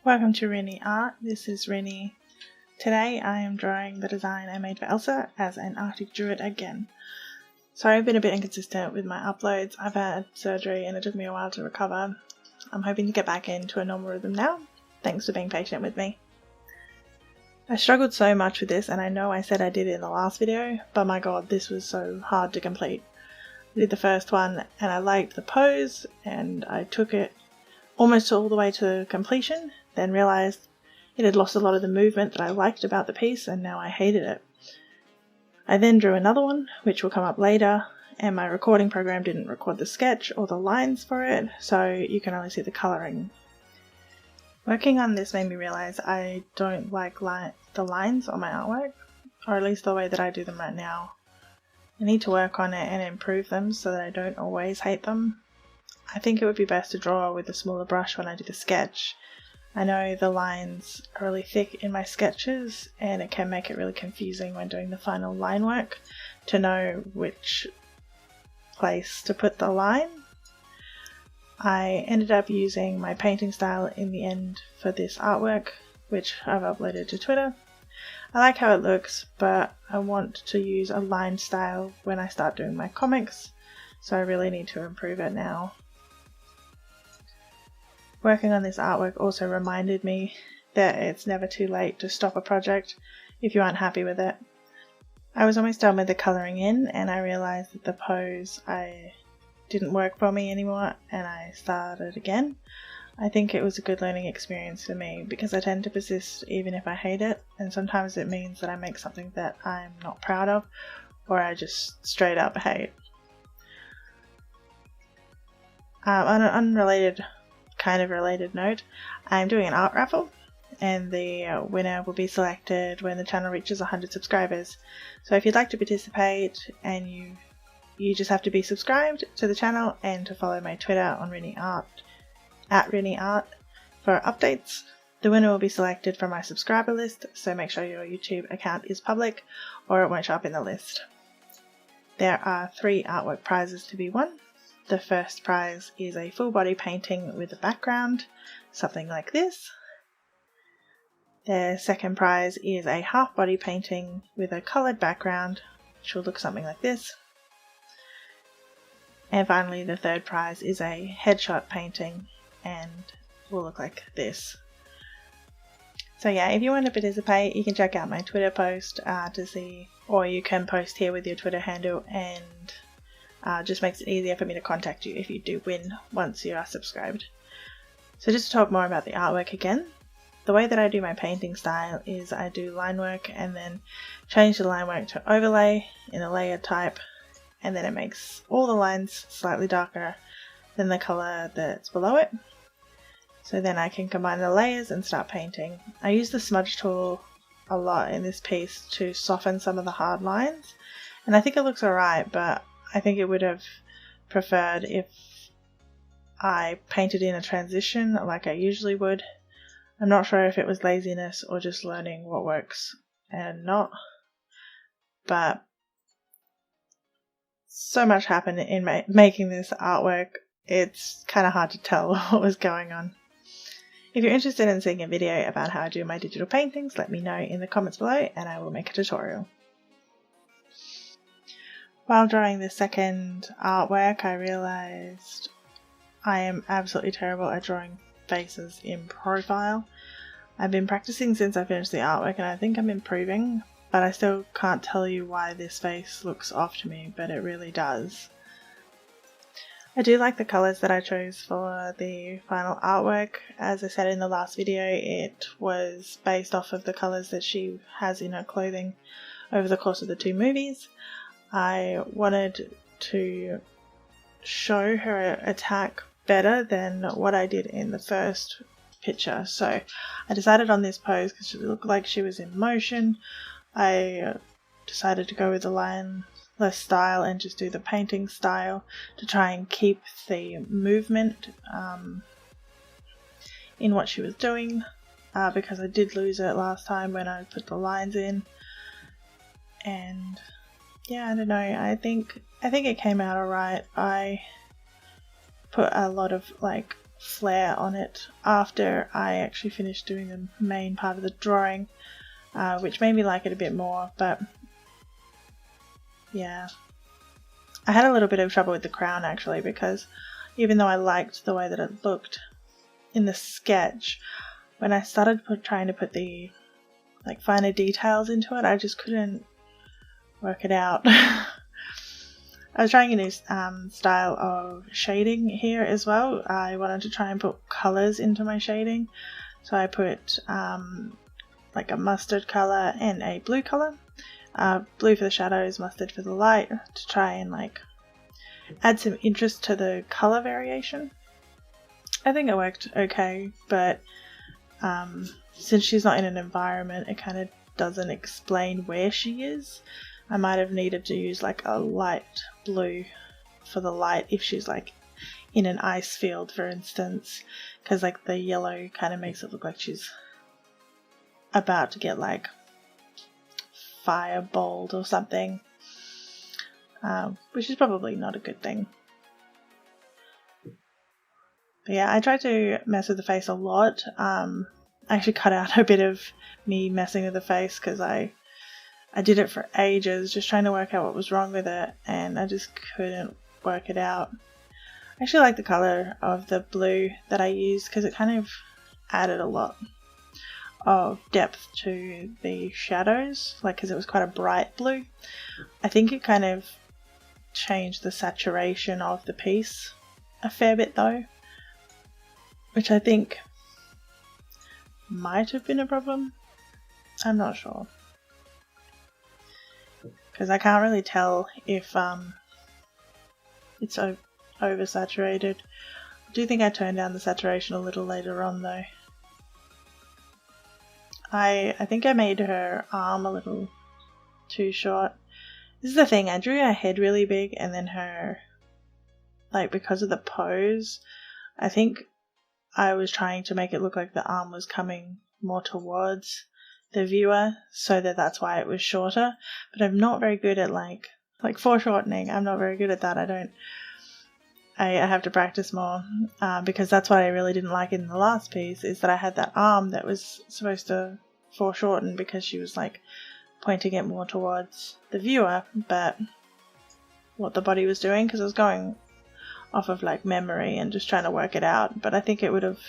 Welcome to Rini Art. This is Rini. Today I am drawing the design I made for Elsa as an Arctic Druid again. Sorry I've been a bit inconsistent with my uploads. I've had surgery and it took me a while to recover. I'm hoping to get back into a normal rhythm now. Thanks for being patient with me. I struggled so much with this, and I know I said I did it in the last video, but my god, this was so hard to complete. I did the first one and I liked the pose and I took it almost all the way to completion, then realised it had lost a lot of the movement that I liked about the piece and now I hated it. I then drew another one, which will come up later, and my recording program didn't record the sketch or the lines for it, so you can only see the colouring. Working on this made me realise I don't like the lines on my artwork, or at least the way that I do them right now. I need to work on it and improve them so that I don't always hate them. I think it would be best to draw with a smaller brush when I do the sketch. I know the lines are really thick in my sketches and it can make it really confusing when doing the final line work to know which place to put the line. I ended up using my painting style in the end for this artwork, which I've uploaded to Twitter. I like how it looks, but I want to use a line style when I start doing my comics, so I really need to improve it now. Working on this artwork also reminded me that it's never too late to stop a project if you aren't happy with it. I was almost done with the colouring in and I realised that the pose didn't work for me anymore and I started again. I think it was a good learning experience for me because I tend to persist even if I hate it, and sometimes it means that I make something that I'm not proud of or I just straight up hate. On an unrelated related note, I'm doing an art raffle and the winner will be selected when the channel reaches 100 subscribers. So if you'd like to participate, and you just have to be subscribed to the channel and to follow my Twitter on Rini Art, @RiniArt, for updates. The winner will be selected from my subscriber list, so make sure your YouTube account is public or it won't show up in the list. There are 3 artwork prizes to be won. The first prize is a full body painting with a background, something like this. The second prize is a half body painting with a coloured background, which will look something like this. And finally, the third prize is a headshot painting and will look like this. So yeah, if you want to participate, you can check out my Twitter post to see, or you can post here with your Twitter handle, and just makes it easier for me to contact you if you do win once you are subscribed. So just to talk more about the artwork again, the way that I do my painting style is I do line work and then change the line work to overlay in a layer type, and then it makes all the lines slightly darker than the colour that's below it. So then I can combine the layers and start painting. I use the smudge tool a lot in this piece to soften some of the hard lines, and I think it looks alright, but I think it would have preferred if I painted in a transition like I usually would. I'm not sure if it was laziness or just learning what works and not, but so much happened in making this artwork, it's kind of hard to tell what was going on. If you're interested in seeing a video about how I do my digital paintings, let me know in the comments below and I will make a tutorial. While drawing the second artwork, I realised I am absolutely terrible at drawing faces in profile. I've been practicing since I finished the artwork and I think I'm improving, but I still can't tell you why this face looks off to me, but it really does. I do like the colours that I chose for the final artwork. As I said in the last video, it was based off of the colours that she has in her clothing over the course of the 2 movies. I wanted to show her attack better than what I did in the first picture, so I decided on this pose because she looked like she was in motion. I decided to go with the lineless style and just do the painting style to try and keep the movement in what she was doing, because I did lose it last time when I put the lines in. And yeah, I don't know, I think it came out alright. I put a lot of flare on it after I actually finished doing the main part of the drawing, which made me like it a bit more. But yeah, I had a little bit of trouble with the crown actually, because even though I liked the way that it looked in the sketch, when I started trying to put the like finer details into it, I just couldn't work it out. I was trying a new style of shading here as well. I wanted to try and put colours into my shading, so I put like a mustard colour and a blue colour. Blue for the shadows, mustard for the light, to try and like add some interest to the colour variation. I think it worked okay, but since she's not in an environment, it kind of doesn't explain where she is. I might have needed to use like a light blue for the light if she's like in an ice field, for instance, because like the yellow kind of makes it look like she's about to get like fireballed or something, which is probably not a good thing. But yeah, I tried to mess with the face a lot. I actually cut out a bit of me messing with the face because I did it for ages, just trying to work out what was wrong with it, and I just couldn't work it out. I actually like the colour of the blue that I used because it kind of added a lot of depth to the shadows, like because it was quite a bright blue. I think it kind of changed the saturation of the piece a fair bit though, which I think might have been a problem. I'm not sure, because I can't really tell if it's oversaturated. I do think I turned down the saturation a little later on though. I think I made her arm a little too short. This is the thing, I drew her head really big, and then her, like because of the pose, I think I was trying to make it look like the arm was coming more towards the viewer, so that's why it was shorter. But I'm not very good at like foreshortening. I'm not very good at that. I have to practice more, because that's what I really didn't like in the last piece, is that I had that arm that was supposed to foreshorten because she was like pointing it more towards the viewer, but what the body was doing, because I was going off of like memory and just trying to work it out, but I think it would have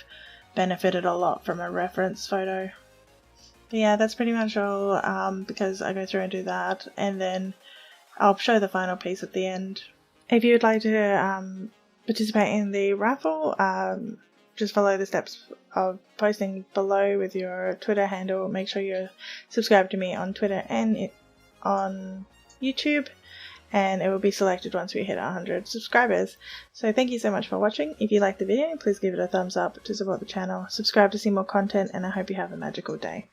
benefited a lot from a reference photo. But yeah, that's pretty much all, because I go through and do that, and then I'll show the final piece at the end. If you'd like to participate in the raffle, just follow the steps of posting below with your Twitter handle. Make sure you're subscribed to me on Twitter and on YouTube, and it will be selected once we hit 100 subscribers. So thank you so much for watching. If you liked the video, please give it a thumbs up to support the channel. Subscribe to see more content, and I hope you have a magical day.